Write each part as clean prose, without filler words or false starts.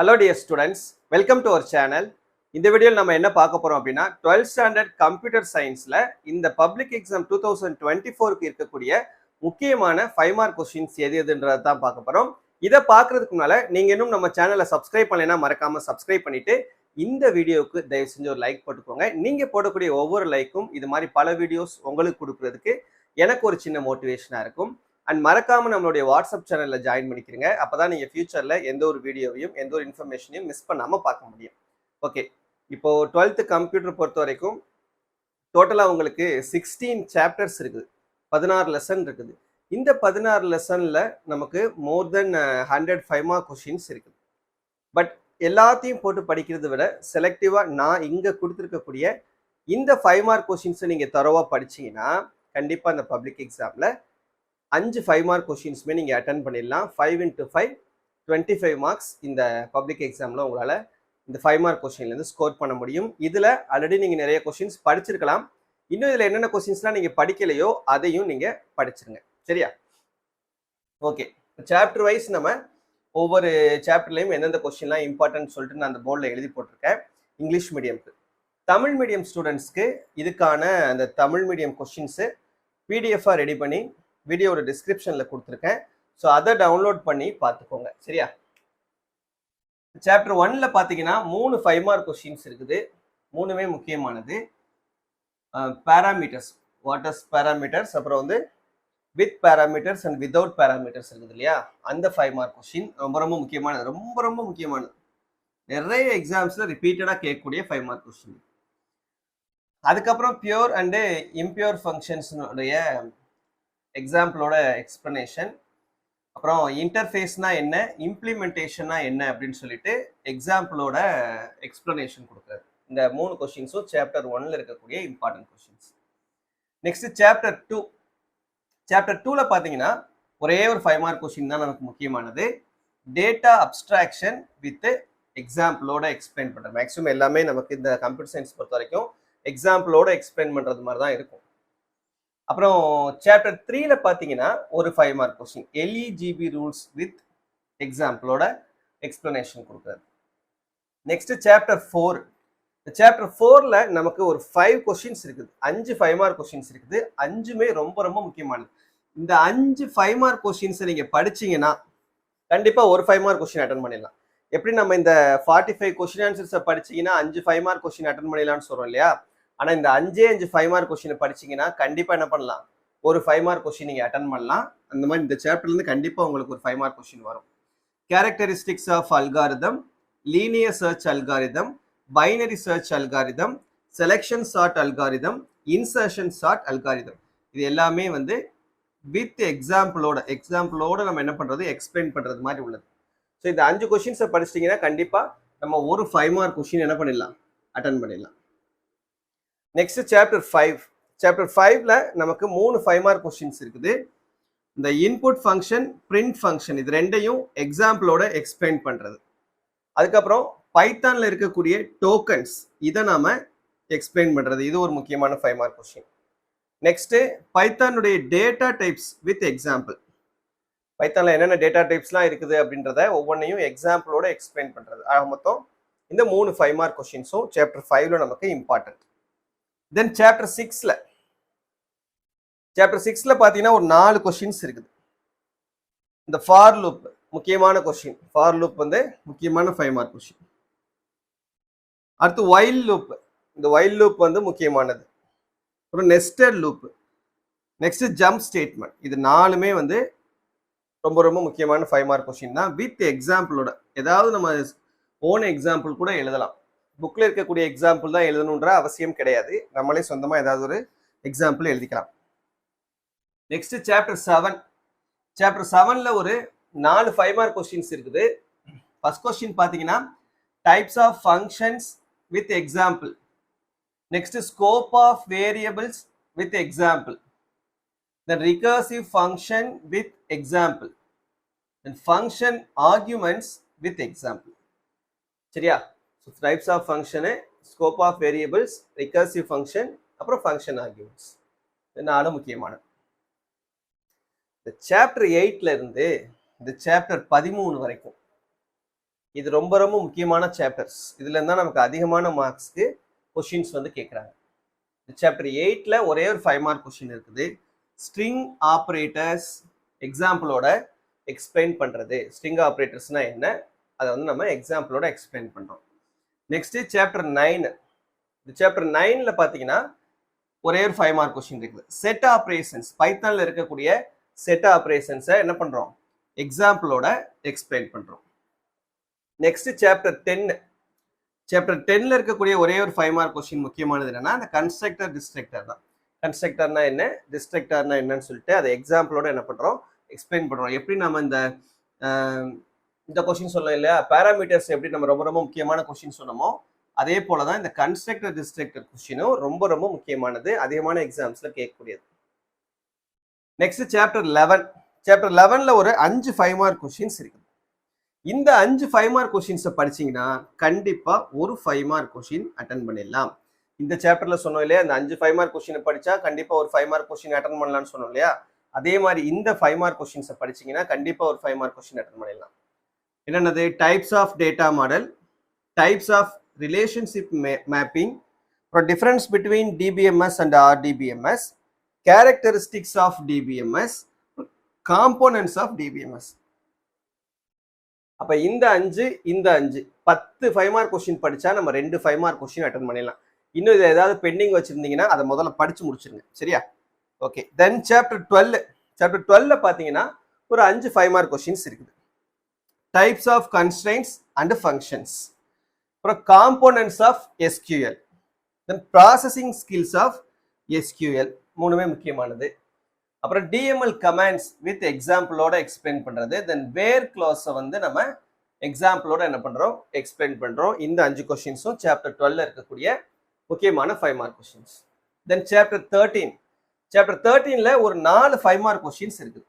Hello dear students, welcome to our channel. இந்த வீடியோல நம்ம என்ன பார்க்க போறோம் அப்படின்னா 12th ஸ்டாண்டர்ட் கம்ப்யூட்டர் சயின்ஸ்ல இந்த பப்ளிக் எக்ஸாம் 2024க்கு இருக்கக்கூடிய முக்கியமான 5 மார்க் क्वेश्चंस எதுன்றத தான் பார்க்க போறோம். இத பார்க்கிறதுக்கு முன்னால நீங்க இன்னும் நம்ம சேனலை சப்ஸ்கிரைப் பண்ணலைனா மறக்காம சப்ஸ்கிரைப் பண்ணிட்டு இந்த வீடியோக்கு தயவு செஞ்சு ஒரு லைக் போட்டுக்கோங்க. நீங்க போடக்கூடிய ஒவ்வொரு லைக்கும் இது மாதிரி பல வீடியோஸ் உங்களுக்கு கொடுக்கிறதுக்கு எனக்கு ஒரு சின்ன மோட்டிவேஷனா இருக்கும். அண்ட் மறக்காம நம்மளுடைய வாட்ஸ்அப் சேனல்ல ஜாயின் பண்ணிக்கிறீங்க. அப்பதான் நீங்க ஃபியூச்சர்ல எந்த ஒரு வீடியோவையும் எந்த ஒரு இன்ஃபர்மேஷனையும் மிஸ் பண்ணாம பார்க்க முடியும். ஓகே, இப்போ 12th கம்ப்யூட்டர் பொறுத்த வரைக்கும் டோட்டலா உங்களுக்கு 16 சாப்டர்ஸ் இருக்குது, 16 லெசன் இருக்குது. இந்த 16 லெசன்ல நமக்கு மோர் தென் 100 5 மார்க் கொஸ்டின்ஸ் இருக்குது. பட் எல்லாத்தையும் போட்டு படிக்கிறத விட செலக்டிவா நான் இங்க கொடுத்துருக்கக்கூடிய இந்த 5 மார்க் கொஸ்டின்ஸை நீங்க தரோவா படிச்சீங்கன்னா கண்டிப்பா அந்த பப்ளிக் எக்ஸாம்ல 5 5 மார்க் கொஸ்டின்ஸுமே நீங்கள் அட்டன் பண்ணிடலாம். 5 into 5 25 மார்க்ஸ் இந்த பப்ளிக் எக்ஸாமில் உங்களால் இந்த 5 மார்க் கொஸ்டின்லேருந்து ஸ்கோர் பண்ண முடியும். இதில் ஆல்ரெடி நீங்கள் நிறைய கொஸ்டின்ஸ் படிச்சிருக்கலாம். இன்னும் இதில் என்னென்ன கொஸ்டின்ஸ்லாம் நீங்கள் படிக்கலையோ அதையும் நீங்கள் படிச்சிருங்க. சரியா? ஓகே, சாப்டர் வைஸ் நம்ம ஒவ்வொரு சாப்டர்லையும் எந்தெந்த கொஸ்டின்லாம் இம்பார்ட்டன்ட் சொல்லிட்டு நான் அந்த போர்டில் எழுதி போட்டிருக்கேன். இங்கிலீஷ் மீடியம்க்கு, தமிழ் மீடியம் ஸ்டூடெண்ட்ஸ்க்கு இதுக்கான அந்த தமிழ் மீடியம் கொஸ்டின்ஸு பிடிஎஃபாக ரெடி பண்ணி வீடியோட டிஸ்கிரிப்ஷன்ல கொடுத்துருக்கேன். ஸோ அதை டவுன்லோட் பண்ணி பார்த்துக்கோங்க. சரியா? சாப்டர் 1ல பார்த்தீங்கன்னா 3 5 மார்க் கொஸ்டின்ஸ் இருக்குது. மூணுமே முக்கியமானது. பேராமீட்டர்ஸ், வாட் இஸ் பேராமீட்டர்ஸ், அப்புறம் வந்து with parameters and without parameters இருக்குது இல்லையா, அந்த 5 மார்க் கொஸ்டின் ரொம்ப ரொம்ப முக்கியமானது. ரொம்ப முக்கியமானது, நிறைய எக்ஸாம்ஸ்ல ரிப்பீட்டடா கேட்கக்கூடிய 5 மார்க் கொஸ்டின். அதுக்கப்புறம் பியூர் அண்டு இம்பியூர் ஃபங்க்ஷன்ஸ்னுடைய எக்ஸாம்பிளோட எக்ஸ்பிளனேஷன், அப்புறம் இன்டர்ஃபேஸ்னா என்ன, இம்ப்ளிமெண்டேஷனா என்ன அப்படின்னு சொல்லிட்டு எக்ஸாம்பிளோட எக்ஸ்பிளனேஷன் கொடுக்குறாரு. இந்த 3 கொஸ்டின்ஸும் சாப்டர் 1ல இருக்கக்கூடிய important questions. Next chapter 2. Chapter 2ல பார்த்தீங்கன்னா ஒரே ஒரு 5 மார்க் கொஸ்டின் தான் நமக்கு முக்கியமானது. டேட்டா அப்ஸ்ட்ராக்ஷன் வித் எக்ஸாம்பிளோட எக்ஸ்பிளைன் பண்ணுறது. மேக்ஸிமம் எல்லாமே நமக்கு இந்த கம்ப்யூட்டர் சயின்ஸ் பொறுத்த வரைக்கும் எக்ஸாம்பிளோட எக்ஸ்பிளைன் பண்ணுறது மாதிரி தான் இருக்கும். அப்புறம் சாப்டர் 3ல பார்த்தீங்கன்னா ஒரு 5 mark question, LEGB rules with எக்ஸாம்பிளோட எக்ஸ்பிளனேஷன் கொடுக்குறது. Next chapter 4. சாப்டர் 4ல நமக்கு ஒரு 5 கொஸ்டின்ஸ் இருக்குது. 5 5 மார்க் கொஸ்டின்ஸ் இருக்குது. 5மே ரொம்ப முக்கியமானது. இந்த 5 5 மார்க் கொஸ்டின்ஸை நீங்க படிச்சீங்கன்னா கண்டிப்பா ஒரு 5 மார்க் கொஸ்டின் அட்டன் பண்ணிடலாம். எப்படி நம்ம இந்த 45 கொஸ்டின் ஆன்சர்ஸை படிச்சீங்கன்னா 5 5 மார்க் கொஸ்டின் அட்டன் பண்ணிடலாம்னு சொல்றோம் இல்லையா, ஆனா இந்த 5 5 மார்க் கொஸ்டின் படிச்சீங்கன்னா கண்டிப்பா என்ன பண்ணலாம், ஒரு 5 மார்க் கொஸ்டின் நீங்க அட்டன் பண்ணலாம். அந்த மாதிரி இந்த சாப்டர்ல இருந்து கண்டிப்பா உங்களுக்கு ஒரு 5 மார்க் கொஸ்டின் வரும். Characteristics of algorithm, linear search algorithm, binary search algorithm, selection sort algorithm, insertion sort algorithm, இது எல்லாமே வந்து வித் எக்ஸாம்பிளோட நம்ம என்ன பண்றது, எக்ஸ்பிளைன் பண்றது மாதிரி உள்ளது. ஸோ இந்த 5 கொஸ்டின்ஸை படிச்சிட்டிங்கன்னா கண்டிப்பா நம்ம ஒரு 5 மார்க் கொஸ்டின் என்ன பண்ணிடலாம், அட்டன் பண்ணிடலாம். Next chapter 5. சாப்டர் 5ல நமக்கு 3 5 மார்க் கொஸ்டின்ஸ் இருக்குது. இந்த இன்புட் ஃபங்க்ஷன், பிரிண்ட் ஃபங்க்ஷன், இது ரெண்டையும் எக்ஸாம்பிளோட எக்ஸ்பிளைன் பண்றது. அதுக்கப்புறம் பைத்தான்ல இருக்கக்கூடிய டோக்கன்ஸ், இதை நாம எக்ஸ்பிளைன் பண்றது. இது ஒரு முக்கியமான 5 மார்க் கொஸ்டின். நெக்ஸ்ட் பைத்தானுடைய டேட்டா டைப்ஸ் வித் எக்ஸாம்பிள். பைத்தான்ல என்னென்ன டேட்டா டைப்ஸ்லாம் இருக்குது அப்படின்றத ஒவ்வொன்றையும் எக்ஸாம்பிளோட எக்ஸ்பிளைன் பண்றது. ஆக மொத்தம் இந்த 3 5 மார்க் கொஸ்டின்ஸும் சாப்டர் 5ல நமக்கு இம்பார்ட்டன்ட். தென் சாப்டர் 6ல பார்த்தீங்கன்னா ஒரு 4 கொஸ்டின்ஸ் இருக்குது. இந்த ஃபார் லூப் முக்கியமான கொஸ்டின். ஃபார் லூப் வந்து முக்கியமான 5 மார்க் கொஸ்டின். அடுத்து வைல் லூப், இந்த வைல் லூப் வந்து முக்கியமானது. ஒரு nested loop, next jump statement, இது 4மே வந்து ரொம்ப முக்கியமான 5 மார்க் கொஸ்டின் தான். வித் எக்ஸாம்பிளோட, ஏதாவது நம்ம ஓன் எக்ஸாம்பிள் கூட எழுதலாம். புக்ல இருக்கக்கூடிய எக்ஸாம்பிள் தான் எழுதணுன்ற அவசியம் கிடையாது. நம்மளே சொந்தமா ஏதாவது ஒரு எக்ஸாம்பிள் எழுதிக்கலாம். Next chapter 7. சாப்டர் 7ல ஒரு 4 5 மார்க் கொஸ்டின்ஸ் இருக்குது. ஃபர்ஸ்ட் கொஸ்டின் பாத்தீங்கன்னா types of functions with example. Next scope of variables with example. Then recursive function with example. Then function arguments with example. சரியா? Types of function, scope of variables, recursive function, அப்புறம் function arguments, இது 4 முக்கியமானது. இந்த chapter 8ல இருந்து இந்த chapter 13 வரைக்கும் இது ரொம்ப ரொம்ப முக்கியமான சாப்டர்ஸ். இதுல இருந்தா நமக்கு அதிகமான மார்க்ஸ்க்கு கொஸ்டின்ஸ் வந்து கேட்குறாங்க. சாப்டர் 8ல ஒரே ஒரு 5 மார்க் கொஸ்டின் இருக்குது. ஸ்ட்ரிங் ஆப்ரேட்டர்ஸ் எக்ஸாம்பிளோட எக்ஸ்பிளைன் பண்றது. ஸ்ட்ரிங் ஆப்ரேட்டர்ஸ்னா என்ன, அதை வந்து நம்ம எக்ஸாம்பிளோட எக்ஸ்பிளைன் பண்றோம். Next chapter 9. இந்த சாப்டர் 9ல பாத்தீங்கன்னா ஒரே ஒரு 5 மார்க் கொஸ்டின் இருக்குது. செட் ஆப்ரேஷன்ஸ், பைத்தான்ல இருக்கக்கூடிய செட் ஆப்ரேஷன்ஸை என்ன பண்றோம், எக்ஸாம்பிளோட எக்ஸ்பிளைன் பண்றோம். Next chapter 10. சாப்டர் 10ல இருக்கக்கூடிய ஒரே ஒரு 5 மார்க் கொஸ்டின் முக்கியமானது என்னன்னா அந்த கன்ஸ்ட்ரக்டர் டிஸ்ட்ரக்டர் தான். கன்ஸ்ட்ரக்டர்னா என்ன, டிஸ்ட்ரக்டர்னா என்னன்னு சொல்லிட்டு அதை எக்ஸாம்பிளோட என்ன பண்றோம், எக்ஸ்பிளைன் பண்றோம். எப்படி நம்ம இந்த கொஸ்டின் சொல்லலாம் இல்லையா, பேராமீட்டர்ஸ் எப்படி நம்ம ரொம்ப ரொம்ப முக்கியமான கொஸ்டின் சொன்னோமோ அதே போலதான் இந்த கன்ஸ்ட்ரக்டர் டிஸ்ட்ரக்டர் கொஸ்டினும் ரொம்ப ரொம்ப முக்கியமானது, அதிகமான எக்ஸாம்ஸ்ல கேட்கக்கூடியது. Next chapter 11. சாப்டர் 11ல ஒரு 5 5 மார்க் கொஸ்டின்ஸ் இருக்குது. இந்த 5 5 மார்க் கொஸ்டின்ஸை படிச்சீங்கன்னா கண்டிப்பா ஒரு 5 மார்க் கொஸ்டின் அட்டன் பண்ணிடலாம். இந்த சாப்டர்ல சொன்னோம் இல்லையா, இந்த 5 5 மார்க் கொஸ்டினை படிச்சா கண்டிப்பா ஒரு 5 மார்க் கொஸ்டின் அட்டன் பண்ணலாம்னு சொன்னோம் இல்லையா, அதே மாதிரி இந்த 5 மார்க் கொஸ்டின்ஸை படிச்சீங்கன்னா கண்டிப்பா ஒரு 5 மார்க் கொஸ்டின் அட்டன் பண்ணிடலாம். என்னென்னது, types of data model, types of relationship mapping, difference between DBMS and RDBMS, characteristics of DBMS, components of DBMS. அப்ப இந்த 5 10 5 மார்க் கொஸ்டின் படிச்சா நம்ம 2 5 மார்க் கொஸ்டின் அட்டன் பண்ணிடலாம். இன்னும் இது ஏதாவது பெண்டிங் வச்சிருந்தீங்கன்னா அதை முதல்ல படிச்சு முடிச்சிருங்க, சரியா? ஓகே. Then chapter 12. சாப்டர் 12ல பாத்தீங்கன்னா ஒரு 5 5 மார்க் கொஸ்டின்ஸ் இருக்குது. Types of constraints and functions, அப்புறம் components of SQL, then processing skills of SQL, மூணுமே முக்கியமானது. அப்புறம் டிஎம்எல் கமாண்ட்ஸ் வித் எக்ஸாம்பிளோட எக்ஸ்பிளைன் பண்றது. தென் வேர் கிளாஸை வந்து நம்ம எக்ஸாம்பிளோட என்ன பண்றோம், எக்ஸ்பிளைன் பண்றோம். இந்த 5 கொஸ்டின்ஸும் சாப்டர் 12ல இருக்கக்கூடிய முக்கியமான 5 mark questions. Then chapter 13. Chapter 13ல ஒரு 4 5 மார்க் கொஸ்டின்ஸ் இருக்குது.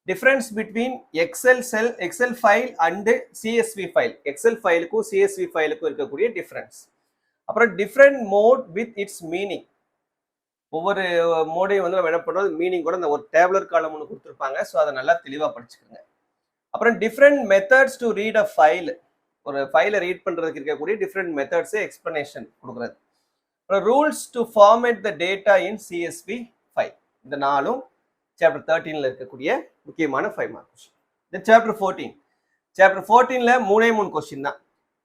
Difference between Excel file and CSV file, Excel ஃபைலுக்கும் சிஎஸ்வி ஃபைலுக்கும் இருக்கக்கூடிய டிஃபரன்ஸ். அப்புறம் different mode with its meaning, ஒவ்வொரு மோடையும் வந்து நம்ம என்ன பண்றோம், மீனிங் கூட இந்த ஒரு டேபுலர் காலம் ஒன்று கொடுத்துருப்பாங்க, ஸோ அதை நல்லா தெளிவாக படிச்சுக்கோங்க. அப்புறம் different methods to read a file, ஒரு ஃபைலை ரீட் பண்றதுக்கு இருக்கக்கூடிய டிஃப்ரெண்ட் மெத்தட்ஸ் எக்ஸ்பிளனேஷன் கொடுக்குறது. அப்புறம் rules to format the data in CSV file. இந்த 4ம் சாப்டர் 13ல இருக்கக்கூடிய முக்கியமான 5 மார்க் கொஸ்டின். இந்த சாப்டர் 14. சாப்டர் 14ல 3 கொஸ்டின் தான்.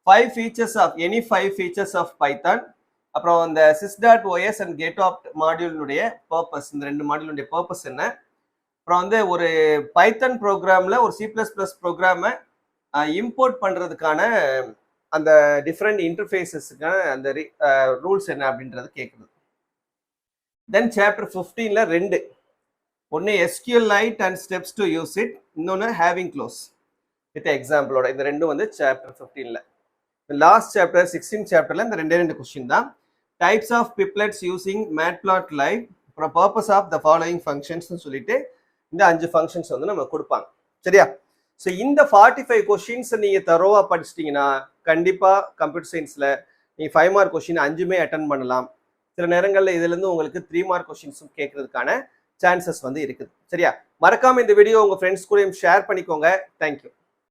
5 features of any 5 features of Python, அப்புறம் இந்த sys.os அண்ட் கெட்ஆப்ட் மாடியூலுடைய பர்பஸ், இந்த 2 மாடியூலுடைய பர்பஸ் என்ன, அப்புறம் வந்து ஒரு பைத்தன் ப்ரோக்ராம்ல ஒரு C++ ப்ரோக்ராமை இம்போர்ட் பண்றதுக்கான அந்த டிஃப்ரெண்ட் இன்டர்ஃபேஸஸ்க்கான அந்த ரூல்ஸ் என்ன அப்படின்றது கேட்குறது. தென் சாப்டர் 15ல 2, ஒன்று SQLite and steps to use it, இன்னொன்று ஹேவிங் க்ளோஸ் வித் எக்ஸாம்பிளோட. இந்த 2 வந்து சாப்டர் 15ல. லாஸ்ட் சாப்டர் 16 சாப்டர்ல இந்த 2 கொஸ்டின் தான். Types of plots using matplotlib, அப்புறம் purpose of the following functions சொல்லிட்டு இந்த 5 ஃபங்க்ஷன்ஸ் வந்து நம்ம கொடுப்பாங்க, சரியா? ஸோ இந்த 45 கொஸ்டின்ஸ் நீங்க தரோவா படிச்சிட்டீங்கன்னா கண்டிப்பா கம்ப்யூட்டர் சயின்ஸ்ல நீங்க 5 மார்க் கொஸ்டின் 5மே அட்டன் பண்ணலாம். சில நேரங்களில் இதுல இருந்து உங்களுக்கு 3 மார்க் கொஸ்டின்ஸும் கேட்கறதுக்கான சான்சஸ் வந்து இருக்குது, சரியா? மறக்காம இந்த வீடியோ உங்க ஃப்ரெண்ட்ஸ் கூடயும் ஷேர் பண்ணிக்கோங்க. தேங்க்யூ.